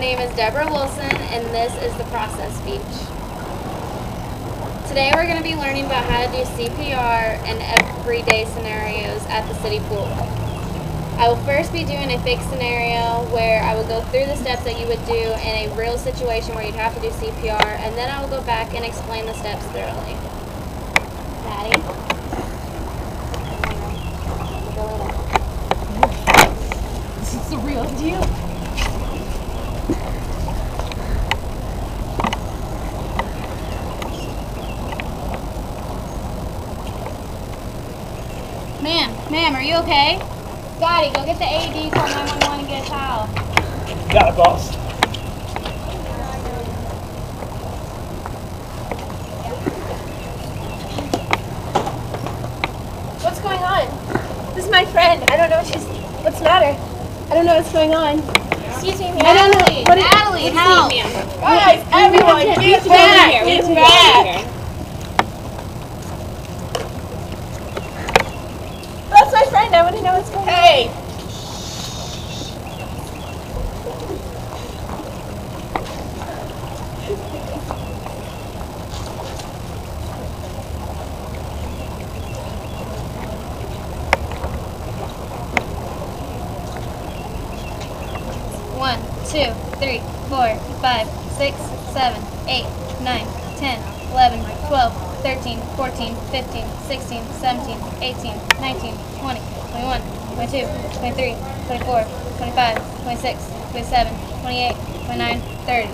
name is Deborah Wilson, and this is the process speech. Today we're going to be learning about how to do CPR in everyday scenarios at the city pool. I will first be doing a fake scenario where I will go through the steps that you would do in a real situation where you'd have to do CPR, and then I will go back and explain the steps thoroughly. Maddie? This is the real deal. Ma'am, are you okay? Scotty, go get the AED, call 911 and get a towel. Got it, boss. What's going on? This is my friend. I don't know what's the matter. I don't know what's going on. Excuse me, ma'am. I don't know. Natalie, help! Guys, everyone, get back! Get back! That's my friend. I want to know what's going on. Hey! One, 2, 3, 4, 5, 6, 7, 8, 9, 10, 11, 12, 13, 14, 15, 16, 17, 18, 19, 20, 21, 22, 23, 24, 25, 26, 27, 28, 29, 30.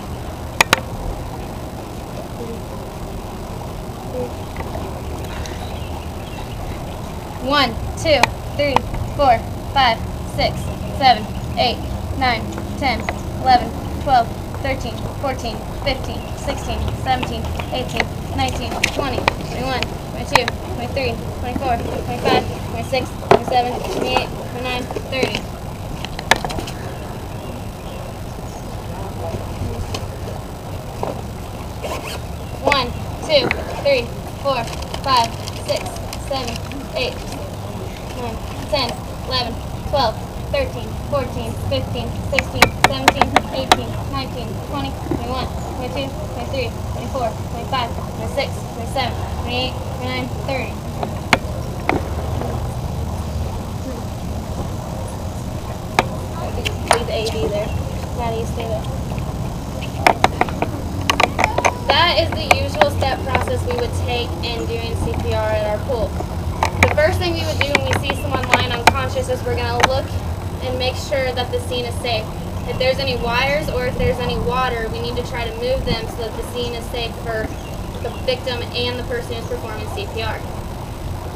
One, 2, 3, 4, 5, 6, 7, 8, 9, 10, 11, 12, 13, 14, 15, 16, 17, 18, 19, 20, 21, 22, 23, 24, 25, 26, 27, 28, 29, 30. One, 2, 3, 4, 5, 6, 7, 8, 9, 10, 11, 12, 13, 14, 15, 16, 17, 18, 19, 20, 21, 22, 23, 24, 25, 26, 27, 28, 29, 30. Leave the AED there. Maddie, you stay there. That is the usual step process we would take in doing CPR at our pool. The first thing we would do when we see someone lying unconscious is we're going to look and make sure that the scene is safe. If there's any wires or if there's any water, we need to try to move them so that the scene is safe for the victim and the person who's performing CPR.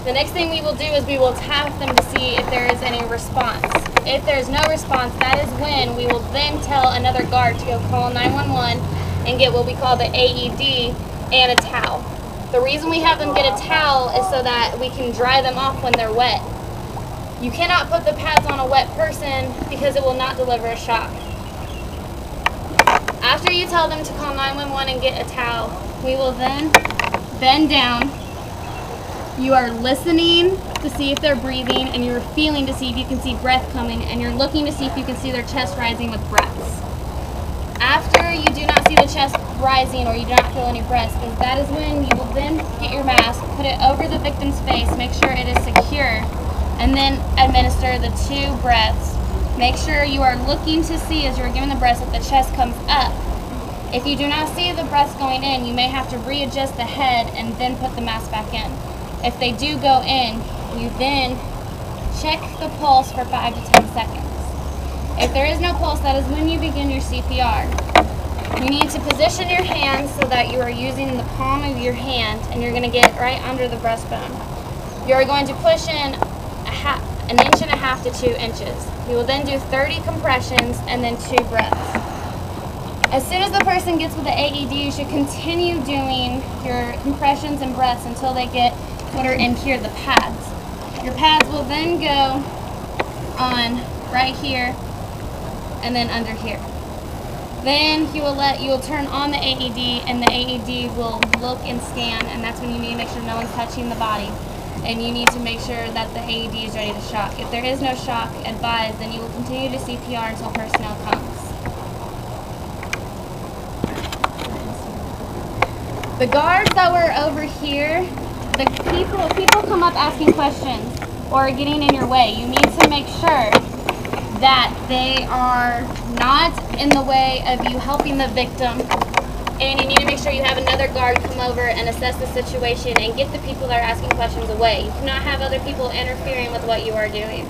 The next thing we will do is we will tap them to see if there is any response. If there's no response, that is when we will then tell another guard to go call 911 and get what we call the AED and a towel. The reason we have them get a towel is so that we can dry them off when they're wet. You cannot put the pads on a wet person because it will not deliver a shock. After you tell them to call 911 and get a towel, we will then bend down. You are listening to see if they're breathing, and you're feeling to see if you can see breath coming, and you're looking to see if you can see their chest rising with breaths. After you do not see the chest rising or you do not feel any breaths, that is when you will then get your mask, put it over the victim's face, make sure it is secure, and then administer the 2 breaths. Make sure you are looking to see as you're giving the breaths that the chest comes up. If you do not see the breaths going in, you may have to readjust the head and then put the mask back in. If they do go in, you then check the pulse for 5 to 10 seconds. If there is no pulse, that is when you begin your CPR. You need to position your hands so that you are using the palm of your hand, and you're going to get right under the breastbone. You are going to push in an inch and a half to 2 inches. You will then do 30 compressions and then 2 breaths. As soon as the person gets with the AED, you should continue doing your compressions and breaths until they get what are in here, the pads. Your pads will then go on right here and then under here. Then you will turn on the AED, and the AED will look and scan, and that's when you need to make sure no one's touching the body. And you need to make sure that the AED is ready to shock. If there is no shock, advise, then you will continue to CPR until personnel comes. The guards that were over here, the people come up asking questions or getting in your way. You need to make sure that they are not in the way of you helping the victim. And you need to make sure you have another guard come over and assess the situation and get the people that are asking questions away. You cannot have other people interfering with what you are doing.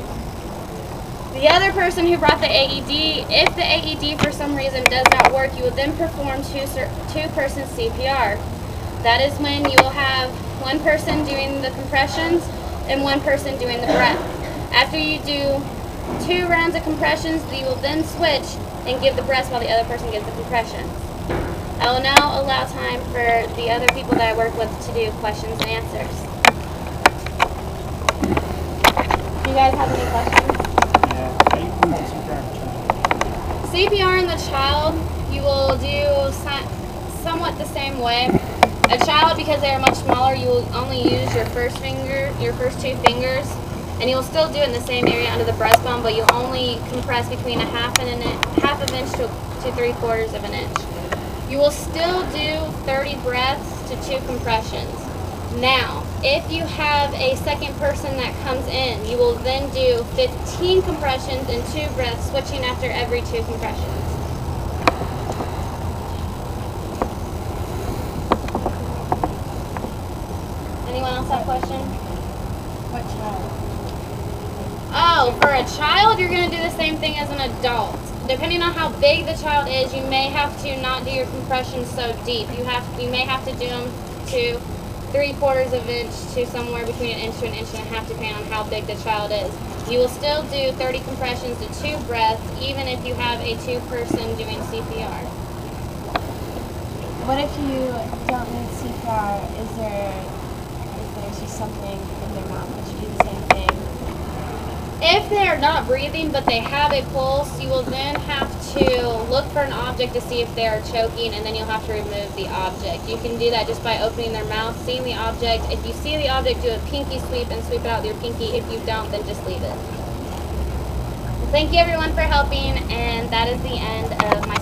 The other person who brought the AED, if the AED for some reason does not work, you will then perform two-person CPR. That is when you will have one person doing the compressions and one person doing the breath. After you do 2 rounds of compressions, you will then switch and give the breaths while the other person gives the compressions. I will now allow time for the other people that I work with to do questions and answers. Do you guys have any questions? CPR in the child, you will do somewhat the same way. A child, because they are much smaller, you will only use your first 2 fingers, and you'll still do it in the same area under the breastbone, but you'll only compress between half of an inch to 3/4 of an inch. You will still do 30 breaths to 2 compressions. Now, if you have a second person that comes in, you will then do 15 compressions and 2 breaths, switching after every 2 compressions. Anyone else have a question? What child? Oh, for a child, you're going to do the same thing as an adult. Depending on how big the child is, you may have to not do your compressions so deep. You may have to do them to 3/4 of an inch to somewhere between an inch to an inch and a half, depending on how big the child is. You will still do 30 compressions to 2 breaths, even if you have a 2-person doing CPR. What if you don't need CPR? Is there just something in their mouth? Would you do the same thing? If they are not breathing but they have a pulse, you will then have to look for an object to see if they are choking, and then you'll have to remove the object. You can do that just by opening their mouth, seeing the object. If you see the object, do a pinky sweep and sweep it out with your pinky. If you don't, then just leave it. Thank you everyone for helping, and that is the end of my